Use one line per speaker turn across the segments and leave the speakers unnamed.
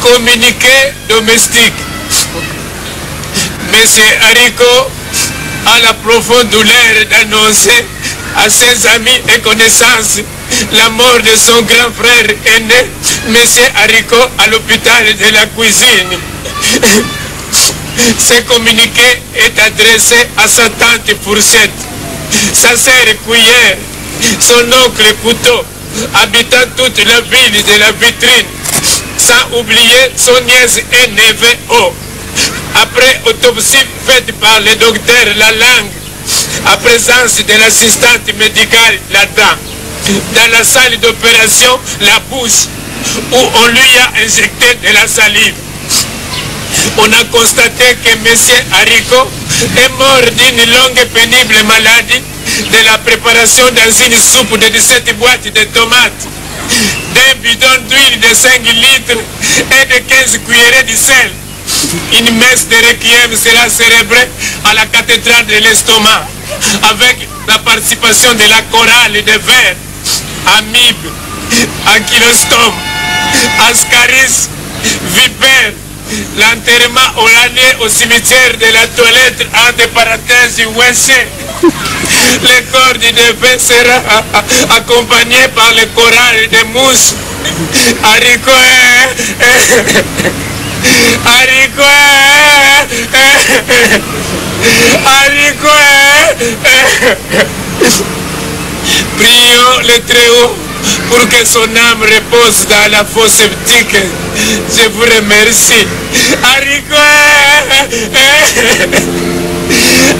Communiqué domestique. Monsieur Haricot a la profonde douleur d'annoncer à ses amis et connaissances la mort de son grand frère aîné, Monsieur Haricot, à l'hôpital de la cuisine. Ce communiqué est adressé à sa tante Fourchette, sa sœur Cuillère, son oncle Couteau, habitant toute la ville de la Vitrine, sans oublier son nièce et neveu O. Après autopsie faite par le docteur Lalangue, à présence de l'assistante médicale là-dedans, dans la salle d'opération, la bouche, où on lui a injecté de la salive. On a constaté que M. Haricot est mort d'une longue et pénible maladie de la préparation dans une soupe de 17 boîtes de tomates, d'un bidon d'huile de 5 litres et de 15 cuillerées de sel. Une messe de requiem sera célébrée à la cathédrale de l'estomac avec la participation de la chorale de vers, Amib, Ankylostome, Ascaris, Vipère. L'enterrement aura lieu au cimetière de la Toilette entre parenthèses WC. Le corps du défunt sera accompagné par le choral de mouches. Haricot, Haricot, Haricot. Prions le Très-Haut pour que son âme repose dans la fosse septique. Je vous remercie. Haricot,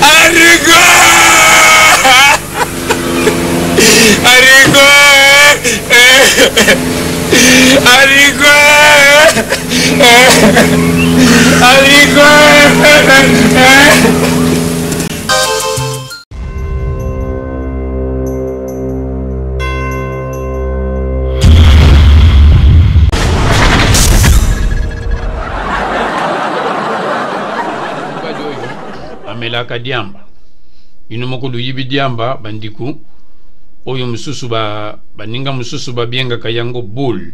Haricot, Haricot, Haricot, Haricot.
Amelaka diamba ino mokulu yibi diamba bandiku oyo mususu baninga mususu babienga kayango bull,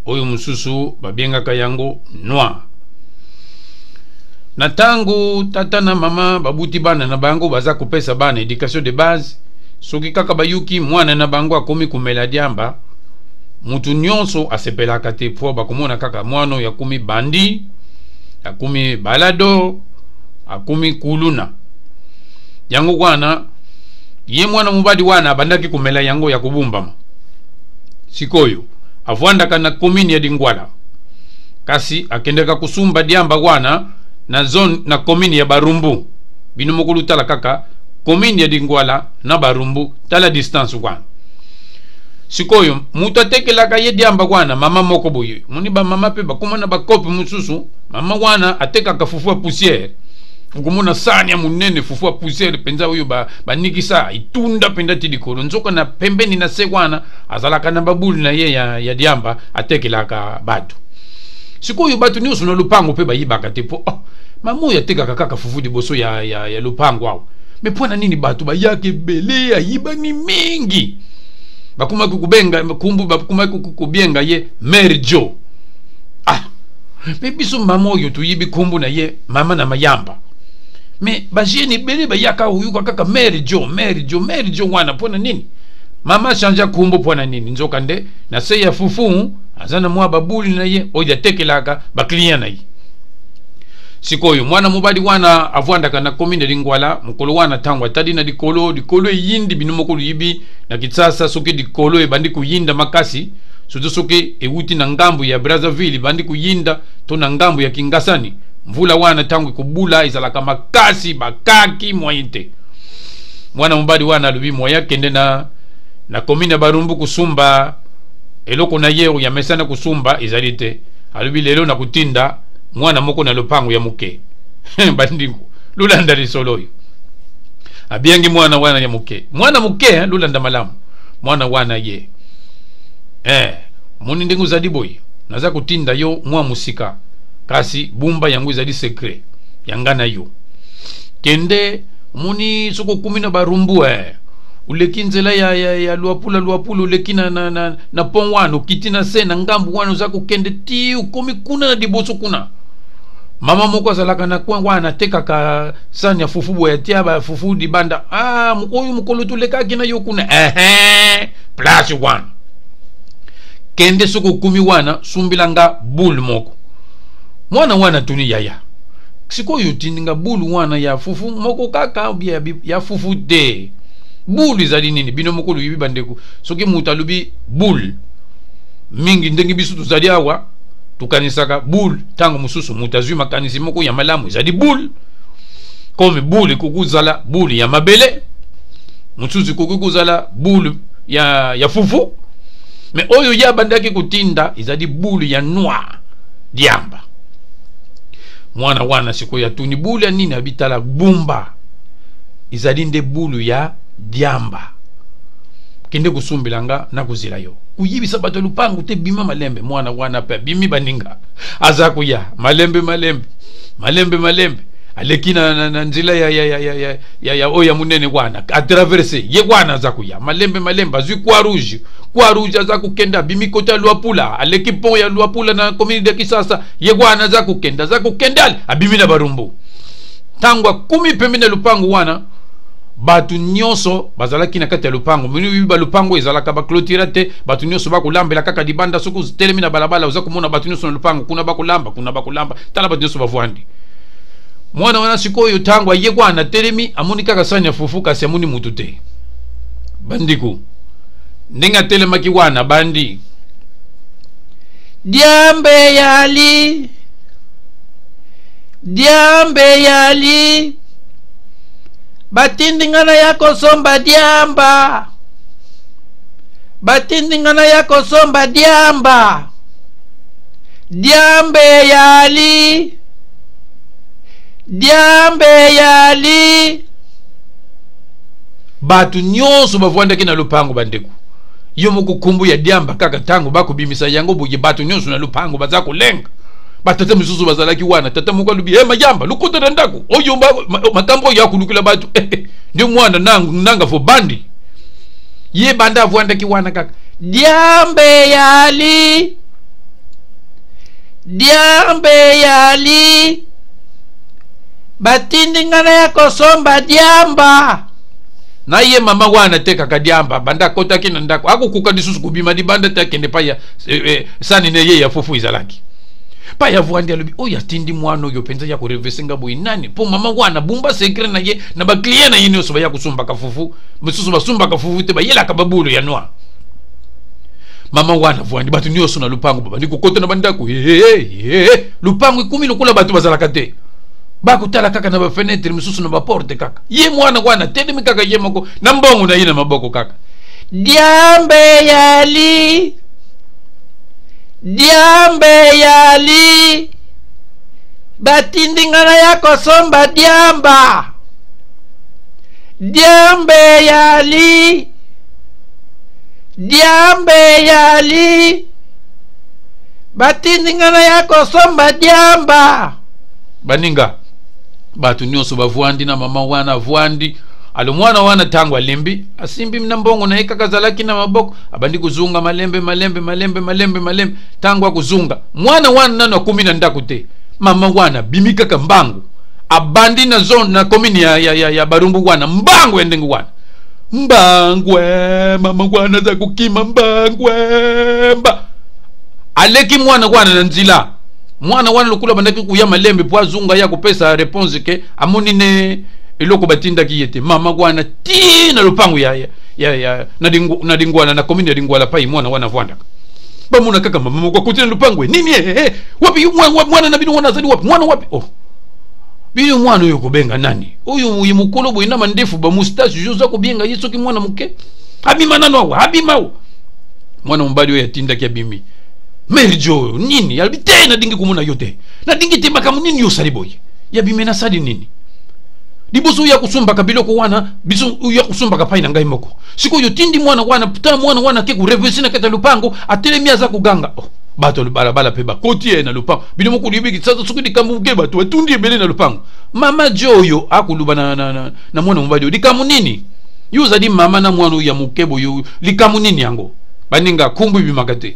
oyo mususu babienga kayango noir. Na tangu tata na mama babuti bana na bango baza kopesa bana education de base, soki kaka bayuki mwana na bango akomi kumela diamba, mutu nyonso asepelaka te po bakomona kaka mwana ya kumi bandi, akumi balado, akumi kuluna. Yango wana ye mwana mubadi wana abandaki kumela yango ya kubumbama. Sikoyo avwanda kana komini ya Dingwala, kasi akendeka kusumba diamba wana na zone na komini ya Barumbu. Bino mokulu tala kaka komini ya Dingwala na Barumbu tala distance wana. Sikoyo mutu atekelaka ye diamba wana mama moko boye. Muniba mama pe bakumana bakopi mususu, mama wana ateka kafufua poussière. Fukumuna sanya munene fufua poussière penza uyo banikisa itunda penda tidikoro nzoka na pembeni na sekwana azalaka na babuli na ye ya diamba atekelaka batu. Sikoyo batu nyusu na lupango pe bayibaka tepo mamu ya teka kaka fufu di boso ya lupango wao. Mepona nini batu bayake bele ayiba ni mingi. Bakuma kukubenga kumbu bakuma kukubenga ye merjo. Mebiso mamo yo tuyibi kumbu na ye mama na mayamba. Me bajeni bele bayaka uyuka kaka merjo wana pona nini? Mama chanja kumbu pona nini? Nzoka nde na seya fufu azana mwa babuli na ye oja tekelaka bakliya na ye. Sikoyo mwana mubadi wana avwanda kana komine Dingwala mukolo wana tangwa tadi na dikolo yindi binumokulu yibi na kitsasa soki dikolo e bandi kuyinda makasi suzo soki ewuti na ngambu ya Brazzaville bandi kuyinda to na ngambu ya Kingasani mvula wana tangu kubula izalaka makasi bakaki moyinte. Mwana mubadi wana lubi moya kende na komine Barumbu kusumba eloko na yero ya mesana kusumba izalite alubi lelo na kutinda mwana moko na lupango ya muke. Bandingu lulanda risoloyo abiangi mwana wana ya muke, mwana muke lulanda malamu mwana wana ye muni ndengu zadi boy naza kutinda yo mwa musika kasi bumba yangu zadi secret yangana yo kende muni soko kumina barumbu uleki nzela ya luapula uleki na pon wano kitina se na ngambu wano zako kende ti ukomi kuna na diboso kuna mama moko azalaka na kwa wana teka ka sani ya fufu boya tiaba fufu di banda oyu mukolo tuleka kina yo kuna place wana kende soko kumi wana sumbilanga bul moko wana tuni yaya siko yutininga bulu wana ya fufu moko kaka ya fufu de bulu izali nini bino moko luyibi bandeko soki mutalubi bul mingi ndengi bisu tuzali awa tukanisaka bul tango mususu mutazwi makanisi moko ya malamu izali bul komi bul kukuzala bul ya mabele mususu kukuzala bul ya fufu me oyo ya bandaki kutinda izali bul ya noa diamba wana siko ya tuni bulu ya nini abitala bumba izali nde bulu ya diamba kende kusumbilanga na kuzila yo kuyibisa bato lupangu te bima malembe wana pe bimi baninga azaku ya malembe alekina na nzila ya oya munene wana a traverser ye wana azaku ya malembe azui kwa rouge azaku kenda bimi kota luapula aleki pont ya luapula na commune de Kisasa ye wana azaku kenda abimi na barumbu tangwa kumi pemina lupangu wana batu nyonso bazalaki na kati ya lupango minu ba lupango ezalaka ba clôture te batu nyonso bakulambela kaka dibanda soko telemi na balabala uza kumona batu nyonso na lupango kuna bakulamba tala batu nyonso bavwandi wana sikoyo tangwa ye kwana telemi amuni kaka sanya fufuka si amuni mutu te bandiku ndinga telemaki wana bandi diambe yali batindingana yako somba diamba diambe yali batu nyonso bavwandaki na lupango bandeko yo mukukumbu ya diamba kaka tango bakubimisa yango buye batu nyonso na lupango baza kulenga batata misusu bazalaki wana tata moko alubi mayamba lukota na ndako oyo makambo ya kulukila batu ndio mwana nanga fo bandi ye banda avwandaki wana kaka diambe yali batindingana yako somba diamba na ye mama wana teka kadiamba banda kota kina ndako akukuka disusu kubima di banda takende paya sani ne ye ya fufu izalaki pa ya vuandi alubi oya tindi mwana oyo penza ya kurevesenga boyi nani po mama wana bumba sekre na ye na ba client na yini oso ba ya kusumba ka fufu mususu basumba ka fufu te ba yela ka babulu ya noa mama wana vuandi batu nyoso na lupango baba ndiko kota na bandako lupango 10 lokula batu bazalaka te bakutala kaka na ba fenêtre mususu na ba porte kaka ye mwana wana tende mikaka ye mako na mbongo na yina maboko kaka diambe yali batindingana yako somba diamba diambe yali batindingana yako somba diamba baninga batu nyonso bavwandi na mama wana vwandi alo mwana wana tangu alimbi asimbi mnambongo na eka kazalaki na maboko abandi kuzunga malembe tangu akuzunga mwana wana nano 10 ndaku te mama wana bimika kambangu abandi na zone na komini ya barumbu wana mbangu endengu wana mbangwe mama wana za kukima mbangwe aleki mwana wana na nzila mwana wana lukula bandaki kuya malembe po azunga ya kupesa réponse ke amonine eloko batinda kiyete mama wana tina lupangu ya na dingwana na komini ya dingwala pai mwana wana vwanda bamuna kaka mama kwa kutina lupangu nini wapi mwana na binu wana zadi wapi mwana wapi binu mwana yuko benga nani uyu yimukolo bo ina mandefu ba mustache joza ko benga yeso ki mwana muke habima nano habima mwana mbali ya tinda kia bimi merjo nini albite na dingi kumuna yote na dingi temaka munini yo saliboy ya bime na sadi nini diboso ya kusumba kabilo ko wana biso ya kusumba ka paina ngai moko siko yo tindi mwana wana puta mwana wana ke ku revesina kata lupango atelemia za kuganga bato balabala pe bakoti na lupango bino moko libi kitsazo suku dikambuke bato watundi ebele na lupango mama joyo akuluba na mwana mubadi dikamu nini yuza di mama na mwana ya mukebo yo likamu nini yango baninga kumbu bimakate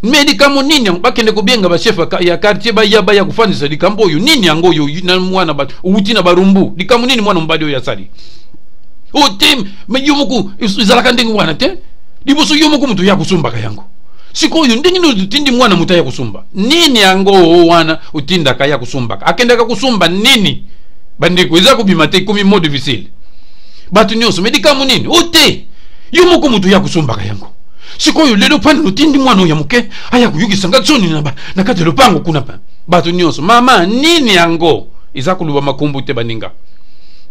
medikamu nini yango bakende kubenga ba chef ya quartier ba ya kufanisa likambo yo nini yango yo na mwana ba uti na barumbu likamu nini mwana mubadi yo yasali otem me yomuku izalaka ndengi wana te diboso yomuku mutu ya kusumba kayango siko yo ndengi no tindi mwana mutu ya kusumba nini yango wana utinda kaya kusumba akenda ka kusumba nini bandiko iza kubimate 10 mois difficile batu nyonso medikamu nini ote yomuku mutu ya kusumba kayango siko yo lelo pani lutindi mwana ya muke aya kuyugisa ngatsoni na kate lupango kuna pa batu nyonso mama nini yango iza kuluba makumbu te baninga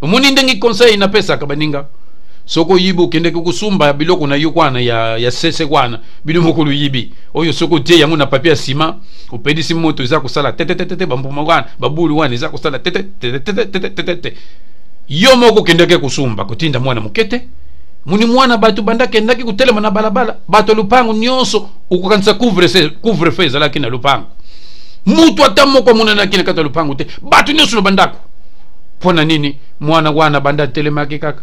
umuni ndengi conseil na pesa ka baninga soko yibu kende kusumba biloko na yukwana ya sese kwana bilo mokulu yibi oyo soko te yango na papier sima upedisi moto iza kusala tete bambuma kwana babulu wana iza kusala tete yo moko kende kusumba kutinda mwana mukete muni mwana batu bandake ndaki kutelema na balabala bato lupango nyonso ukukanisa couvre feu lakini lupango mutu atamoko muna nakina kata lupango te batu nyonso no bandako pona nini mwana wana banda telema kaka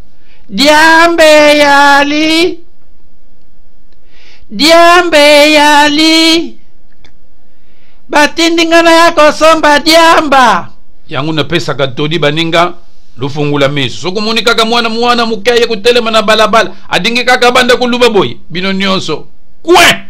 diambe yali batindingana yako somba diamba yangu na pesa katodi baninga lufungula meso soko muni kaka mwana mukeye kutelema na balabala adingi kaka banda kuluba boy bino nyonso kwe